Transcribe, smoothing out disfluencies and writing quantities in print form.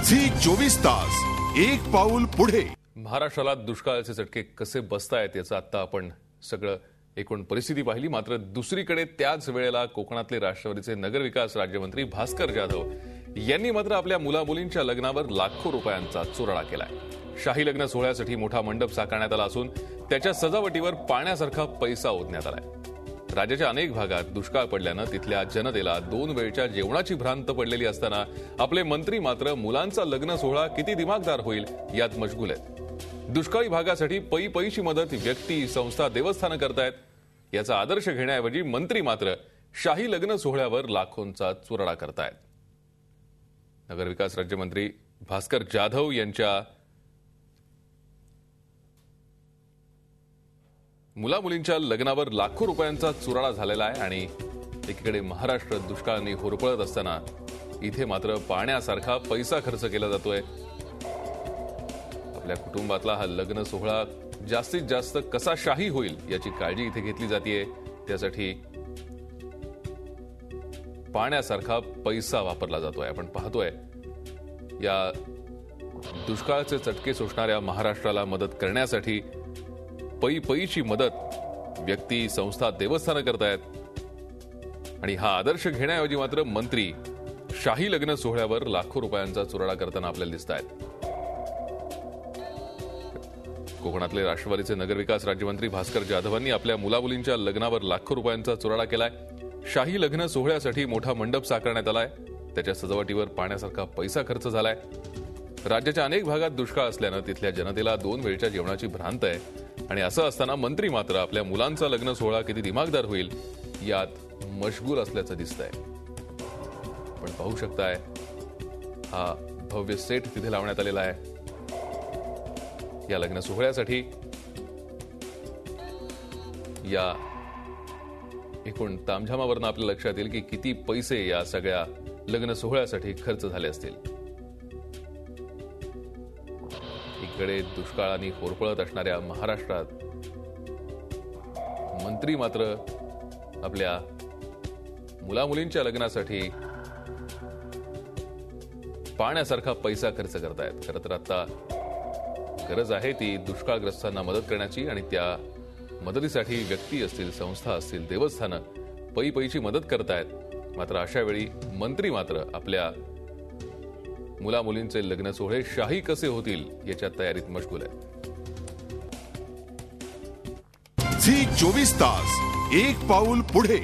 Zee 24 तास एक पाऊल पुढे। महाराष्ट्राला दुष्काळाचे झटके कसे बसतायत याचं आता आपण सगळं एकूण परिस्थिती पाहिली। मात्र दुसरीकडे त्याच वेळेला कोकणातले राष्ट्रवादीचे नगरविकास राज्यमंत्री भास्कर जाधव यांनी मात्र आपल्या मुलामुलींच्या लग्नावर लाखो रुपयांचा चुराडा केलाय। शाही लग्न सोहळ्यासाठी मोठा मंडप साकारण्यात आला असून त्याच्या सजावटीवर पाण्यासारखा पैसा ओतण्यात आलाय। राज्याच्या अनेक भागात दुष्काळ पडल्यानं तिथल्या जनतेला 2 वेळच्या जेवणाची भ्रांत पडलेली असताना आपले मंत्री मात्र मुलांचा लग्न सोहळा किती दिमागदार होईल यात मशगूल आहेत। दुष्काळी भागासाठी पै-पैची मदत व्यक्ती, संस्था, देवस्थानं करतायत। याचा आदर्श घेण्याऐवजी मंत्री मात्र शाही लग्न सोहळ्यावर लाखोंचा चुराडा करतायत। नगरविकास राज्यमंत्री भास्कर जाधव यांच्या मुलामुलींच्या लग्नावर लाखो रुपयांचा चुराडा झालेला आहे आणि एकीकडे महाराष्ट्र दुष्काळाने होरपळत असताना इथे मात्र पाण्यासारखा पैसा खर्च केला जातोय। आपल्या कुटुंबातला हा लग्न सोहळा जास्तीत जास्त कसा शाही होईल याची काळजी इथे घेतली जाते। त्यासाठी पाण्यासारखा पैसा वापरला जातोय। आपण पाहतोय या दुष्काळाचे चटके सोसणाऱ्या महाराष्ट्राला मदत करण्यासाठी पै-पैची मदत व्यक्ती, संस्था, देवस्थानं करतायत आणि हा आदर्श घेण्याऐवजी मात्र मंत्री शाही लग्न सोहळ्यावर लाखो रुपयांचा चुराडा करताना आपल्याला दिसतायत। कोकणातले राष्ट्रवादीचे नगरविकास राज्यमंत्री भास्कर जाधवांनी आपल्या मुलामुलींच्या लग्नावर लाखो रुपयांचा चुराडा केलाय। शाही लग्न सोहळ्यासाठी मोठा मंडप साकारण्यात आलाय। त्याच्या सजावटीवर पाण्यासारखा पैसा खर्च झालाय। राज्याच्या अनेक भागात दुष्काळ असल्यानं तिथल्या जनतेला 2 वेळच्या जेवणाची भ्रांत आहे आणि असं असताना मंत्री मात्र आपल्या मुलांचा लग्न सोहळा किती दिमागदार होईल यात मशगूल असल्याचं दिसतंय। पण पाहू शकताय हा भव्य सेट तिथे लावण्यात आलेला आहे। या लग्न सोहळ्यासाठी या एकूण तामझामावरून आपल्या लक्षात येईल की किती पैसे या सगळ्या लग्न सोहळ्यासाठी खर्च झाले असतील। इकडे दुष्काळाने होरपळत असणाऱ्या महाराष्ट्रात मंत्री मात्र आपल्या मुलामुलींच्या लग्नासाठी पाण्यासारखा पैसा खर्च करतायत। खरं तर आता गरज आहे ती दुष्काळग्रस्तांना मदत करण्याची आणि त्या मदतीसाठी व्यक्ती असतील, संस्था असतील, देवस्थानं पै-पैची मदत करतायत। मात्र अशा वेळी मंत्री मात्र आपल्या मुलामुलींचे लग्न सोहळे शाही कसे होतील याच्या तयारीत मशगूल आहेत। झी 24 तास एक पाऊल पुढे।